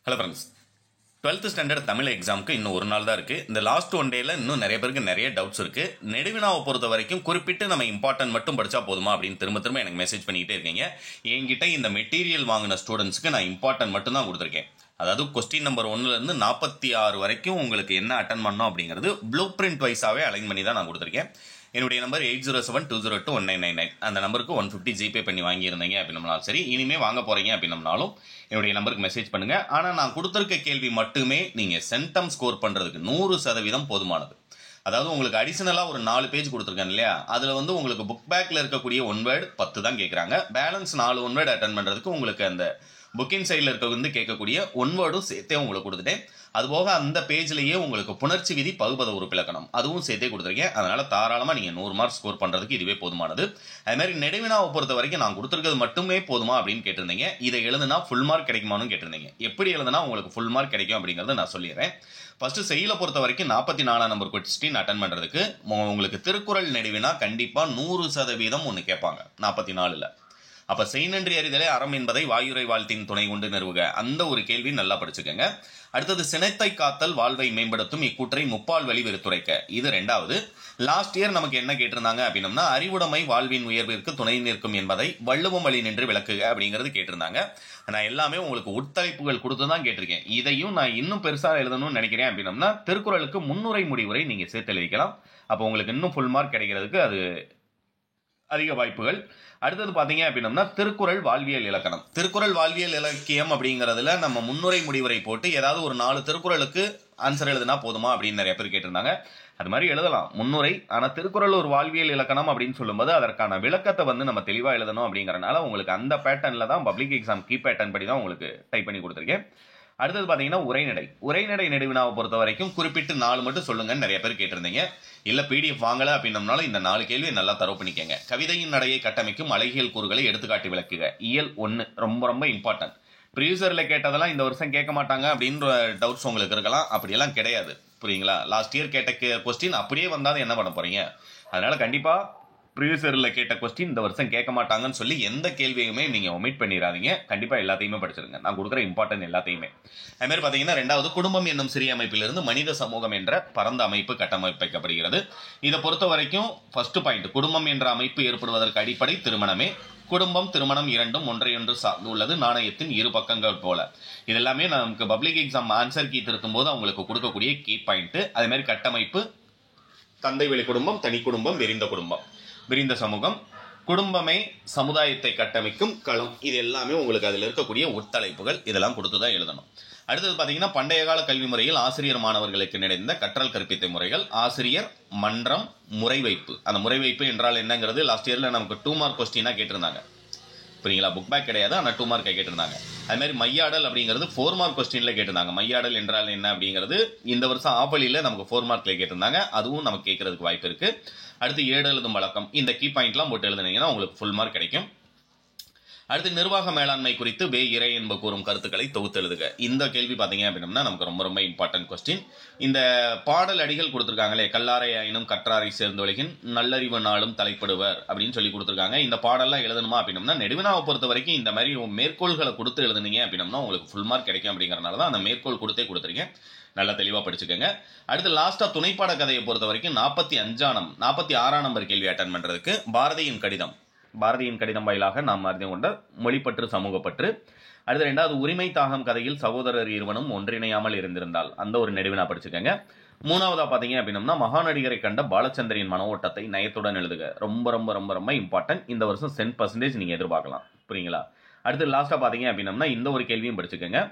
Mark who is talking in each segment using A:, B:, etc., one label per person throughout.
A: Hello friends, 12th standard Tamil எக்ஸாமுக்கு இன்னும் ஒரு நாள் தான் இருக்குது. இந்த லாஸ்ட் ஒன் டேயில் இன்னும் நிறைய பேருக்கு நிறைய டவுட்ஸ் இருக்குது. நெடுவினாவை பொறுத்த வரைக்கும் குறிப்பிட்டு நம்ம இம்பார்ட்டன்ட் மட்டும் படித்தா போதுமா அப்படின்னு திரும்ப எனக்கு மெசேஜ் பண்ணிக்கிட்டே இருக்கீங்க. என்கிட்ட இந்த மெட்டீரியல் வாங்கின ஸ்டூடெண்ட்ஸ்க்கு நான் இம்பார்ட்டன்ட் மட்டும் தான் கொடுத்துருக்கேன். அதாவது கொஸ்டின் நம்பர் 1லேருந்து 46 வரைக்கும் உங்களுக்கு என்ன அட்டன் பண்ணணும் அப்படிங்கிறது ப்ளூ பிரிண்ட் வைஸாகவே அலைன் பண்ணி தான் நான் கொடுத்துருக்கேன். என்னுடைய நம்பர் 8072021999. அந்த நம்பருக்கு 150 ஜிபே பண்ணி வாங்கியிருந்தீங்க அப்படின்னாலும் சரி, இனிமேல் வாங்க போகிறீங்க அப்படின்னாலும் என்னுடைய நம்பருக்கு மெசேஜ் பண்ணுங்கள். ஆனால் நான் கொடுத்துருக்க கேள்வி மட்டுமே நீங்கள் சென்டம் ஸ்கோர் பண்ணுறதுக்கு 100% போதுமானது. அதாவது உங்களுக்கு அடிஷனலாக ஒரு 4 பேஜ் கொடுத்துருக்கேன் இல்லையா, அதில் வந்து உங்களுக்கு புக் பேக்கில் இருக்கக்கூடிய 1 வேர்டு 10 தான் கேட்குறாங்க. பேலன்ஸ் 4 1 வேர்டு அட்டன் பண்ணுறதுக்கு உங்களுக்கு அந்த புக்கிங் சைடில் இருக்க வந்து கேட்கக்கூடிய 1 வேர்டும் சேர்த்தே உங்களுக்கு கொடுத்துட்டேன். அதுபோக அந்த பேஜ்லேயே உங்களுக்கு புணர்ச்சி விதி பகுபத உறுப்பிலக்கணம் அதுவும் சேர்த்தே கொடுத்துருக்கேன். அதனால் தாராளமாக நீங்கள் 100 மார்க்ஸ் ஸ்கோர் பண்ணுறதுக்கு இதுவே போதுமானது. அதுமாதிரி நெடுவினாவை பொறுத்த வரைக்கும் நான் கொடுத்துருக்கிறது மட்டுமே போதுமா அப்படின்னு கேட்டிருந்தீங்க. இதை எழுதுனா ஃபுல் மார்க் கிடைக்குமான்னு கேட்டிருந்தீங்க. எப்படி எழுதுனா உங்களுக்கு ஃபுல் மார்க் கிடைக்கும் அப்படிங்கிறத நான் சொல்லிடுறேன். ஃபர்ஸ்ட் செய்யலை பொறுத்த வரைக்கும் 44 நம்பர் கொஸ்டின் அட்டன் பண்ணுறதுக்கு உங்களுக்கு திருக்குறள் நெடுவினா கண்டிப்பாக 100% ஒன்று கேட்பாங்க 44ல். அப்போ செய்நன்றி அறிதலே அறம் என்பதை வாயுரை வாழ்த்தின் துணை கொண்டு நிறுவுக, அந்த ஒரு கேள்வி நல்லா படிச்சுக்கோங்க. அடுத்தது சினத்தை காத்தல் வாழ்வை மேம்படுத்தும் இக்கூற்றை முப்பால் வழி வெறுத்துரைக்க, இது 2வது. லாஸ்ட் இயர் நமக்கு என்ன கேட்டிருந்தாங்க அப்படின்னம்னா அறிவுடைமை வாழ்வின் உயர்விற்கு துணை நிற்கும் என்பதை வள்ளுவம் வழி நின்று விளக்குக அப்படிங்கிறது கேட்டிருந்தாங்க. நான் எல்லாமே உங்களுக்கு உட்தலைப்புகள் கொடுத்து தான் கேட்டிருக்கேன். இதையும் நான் இன்னும் பெருசாக எழுதணும்னு நினைக்கிறேன் அப்படின்னம்னா திருக்குறளுக்கு முன்னுரை முடிவுரை நீங்கள் சேர்த்து எழுதிக்கலாம். அப்போ உங்களுக்கு இன்னும் ஃபுல் மார்க் கிடைக்கிறதுக்கு அது அதிக வாய்ப்புகள். அடுத்தது பார்த்தீங்க அப்படின்னம்னா திருக்குறள் வாழ்வியல் இலக்கணம். திருக்குறள் வாழ்வியல் இலக்கியம் அப்படிங்கிறதுல நம்ம முன்னுரை முடிவுரை போட்டு ஏதாவது ஒரு 4 திருக்குறளுக்கு ஆன்சர் எழுதுனா போதுமா அப்படின்னு நிறைய பேர் கேட்டிருந்தாங்க. அது மாதிரி எழுதலாம் முன்னுரை. ஆனால் திருக்குறள் ஒரு வாழ்வியல் இலக்கணம் அப்படின்னு சொல்லும்போது அதற்கான விளக்கத்தை வந்து நம்ம தெளிவாக எழுதணும் அப்படிங்கிறனால உங்களுக்கு அந்த பேட்டர்னில் தான் பப்ளிக் எக்ஸாம் கீ பேட்டர்ன் படி தான் உங்களுக்கு டைப் பண்ணி கொடுத்துருக்கேன். அடுத்தது பார்த்தீங்கன்னா உரைநடை நெடுவினாவை பொறுத்த வரைக்கும் குறிப்பிட்டு 4 மட்டும் சொல்லுங்கன்னு நிறைய பேர் கேட்டிருந்தீங்க. இல்லை பிடிஎஃப் வாங்கலை அப்படின்னம்னாலும் இந்த 4 கேள்வியை நல்லா தரவு பண்ணிக்கங்க. கவிதையின் நடையை கட்டமைக்கும் அழகியல் கூறுகளை எடுத்துக்காட்டி விளக்குக. இயல் 1 ரொம்ப இம்பார்ட்டன்ட். ப்ரீவியஸரில் கேட்டதெல்லாம் இந்த வருஷம் கேட்க மாட்டாங்க அப்படின்ற டவுட்ஸ் உங்களுக்கு இருக்கலாம். அப்படியெல்லாம் கிடையாது, புரியுங்களா? லாஸ்ட் இயர் கேட்ட கொஸ்டின் அப்படியே வந்தாலும் என்ன பண்ண போறீங்க? அதனால கண்டிப்பாக ப்ரீவியஸரில் கேட்ட கொஸ்டின் இந்த வருஷம் கேட்க மாட்டாங்கன்னு சொல்லி எந்த கேள்வியுமே நீங்கள் ஒமிட் பண்ணிடாதீங்க. கண்டிப்பாக எல்லாத்தையுமே படிச்சிருங்க, நான் கொடுக்குற இம்பார்ட்டன்ட் எல்லாத்தையுமே. அதுமாதிரி பார்த்தீங்கன்னா 2வது குடும்பம் என்னும் சிறிய அமைப்பிலிருந்து மனித சமூகம் என்ற பரந்த அமைப்பு கட்டமைக்கப்படுகிறது. இதை பொறுத்த வரைக்கும் ஃபர்ஸ்ட் பாயிண்ட், குடும்பம் என்ற அமைப்பு ஏற்படுவதற்கு அடிப்படை திருமணமே. குடும்பம் திருமணம் இரண்டும் ஒன்றையொன்று சார்ந்து உள்ளது நாணயத்தின் இரு பக்கங்கள் போல. இது எல்லாமே நமக்கு பப்ளிக் எக்ஸாம் ஆன்சர் கீ திருத்தும் போது அவங்களுக்கு கொடுக்கக்கூடிய கீ பாயிண்ட். அதே மாதிரி கட்டமைப்பு தந்தை வழி குடும்பம், தனி குடும்பம், விரிந்த சமூகம், குடும்பமே சமுதாயத்தை கட்டமைக்கும் களம். இது எல்லாமே உங்களுக்கு அதில் இருக்கக்கூடிய உட்தலைப்புகள். இதெல்லாம் கொடுத்து தான் எழுதணும். அடுத்தது பார்த்தீங்கன்னா பண்டைய கால கல்வி முறையில் ஆசிரியர் மாணவர்களுக்கு நிறைந்த கற்றல் கற்பித்த முறைகள். ஆசிரியர் மன்றம் முறைவைப்பு. அந்த முறைவைப்பு என்றால் என்னங்கிறது லாஸ்ட் இயரில் நமக்கு 2 மார்க் கொஸ்டினாக கேட்டிருந்தாங்க, புரியுங்களா? புக் பேக் கிடையாது, ஆனால் 2 மார்க்கை கேட்டிருந்தாங்க. அதுமாதிரி மையாடல் அப்படிங்கிறது 4 மார்க் கொஸ்டினில் கேட்டிருந்தாங்க. மையாடல் என்றால் என்ன அப்படிங்கிறது இந்த வருஷம் ஆப்பலியில் நமக்கு 4 மார்க்கில் கேட்டிருந்தாங்க. அதுவும் நமக்கு கேட்கறதுக்கு வாய்ப்பு இருக்கு. அடுத்து ஏடு எழுதும் வழக்கம். இந்த கீ பாயிண்ட்லாம் போட்டு எழுதுனீங்கன்னா உங்களுக்கு ஃபுல் மார்க் கிடைக்கும். அடுத்து நிர்வாக மேலாண்மை குறித்து இறை என்ப கூறும் கருத்துக்களை தொகுத்து எழுதுக. இந்த கேள்வி பார்த்தீங்க அப்படின்னா நமக்கு ரொம்ப இம்பார்ட்டன்ட் கொஸ்டின். இந்த பாடல் அடிகள் கொடுத்துருக்காங்களே, கல்லாரை ஆயினும் கற்றாரை சேர்ந்தொழிகின் நல்லறிவு நாளும் தலைப்படுவர் அப்படின்னு சொல்லி கொடுத்துருக்காங்க. இந்த பாடல்லாம் எழுதணுமா அப்படின்னம்னா நெடுவினாவை பொறுத்த வரைக்கும் இந்த மாதிரி மேற்கோள்களை கொடுத்து எழுதுனீங்க அப்படின்னம்னா உங்களுக்கு ஃபுல் மார்க் கிடைக்கும். அப்படிங்கிறனால தான் அந்த மேற்கோள் கொடுத்தே கொடுத்துருக்கேன். நல்லா தெளிவாக படிச்சுக்கோங்க. அடுத்து லாஸ்ட்டாக துணைப்பாட கதையை பொறுத்த வரைக்கும் 46ஆம் நம்பர் கேள்வி அட்டன் பண்ணுறதுக்கு பாரதியின் கடிதம் வாயிலாக நாம் அறிந்து கொண்ட மொழிப்பற்று சமூகப்பற்று. அடுத்து 2வது உரிமை தாகம் கதையில் சகோதரர் இருவனும் ஒன்றிணையாமல் இருந்திருந்தால், அந்த ஒரு நெடுவினா படிச்சுக்கோங்க. 3வதா பார்த்தீங்க அப்படின்னம்னா மகாநடிகரை கண்ட பாலச்சந்தரின் மன ஓட்டத்தை நயத்துடன் எழுதுக. ரொம்ப இம்பார்ட்டன்ட். இந்த வருஷம் 10% நீங்கள் எதிர்பார்க்கலாம், புரியுங்களா? அடுத்து லாஸ்ட்டாக பார்த்தீங்க அப்படின்னம்னா இந்த ஒரு கேள்வியும் படிச்சுக்கோங்க.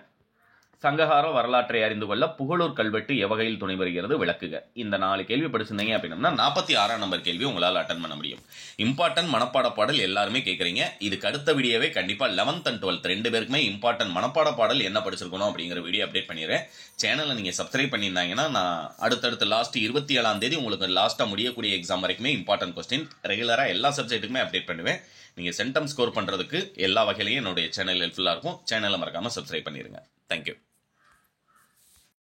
A: சங்ககார வரலாற்றை அறிந்து கொள்ள புகழூர் கல்வெட்டு எவ்வகையில் துணை வருகிறது விளக்குக. இந்த 4 கேள்வி படிச்சிருந்தீங்க அப்படின்னா 46ஆம் நம்பர் கேள்வி உங்களால் அட்டன் பண்ண முடியும். இம்பார்ட்டன்ட் மனப்பாட பாடல் எல்லாருமே கேட்குறீங்க. இதுக்கு அடுத்த வீடியோவே கண்டிப்பாக 11th and 12th 2 பேருக்குமே இம்பார்ட்டன்ட் மனப்பாட பாடல் என்ன படிச்சிருக்கணும் அப்படிங்கிற வீடியோ அப்டேட் பண்ணிடுறேன். சேனலை நீங்கள் சப்ஸ்கிரைப் பண்ணியிருந்தாங்கன்னா நான் அடுத்தடுத்து லாஸ்ட் 27ஆம் தேதி உங்களுக்கு லாஸ்ட்டாக முடியக்கூடிய எக்ஸாம் வரைக்குமே இம்பார்ட்டன்ட் கொஸ்டின் ரெகுலராக எல்லா சப்ஜெக்ட்டுக்குமே அப்டேட் பண்ணுவேன். நீங்கள் சென்டம் ஸ்கோர் பண்ணுறதுக்கு எல்லா வகையிலையும் என்னுடைய சேனல் ஹெல்ப்ஃபுல்லாக இருக்கும். சேனலை மறக்காமல் சப்ஸ்கிரைப் பண்ணிடுங்க. தேங்க்யூ.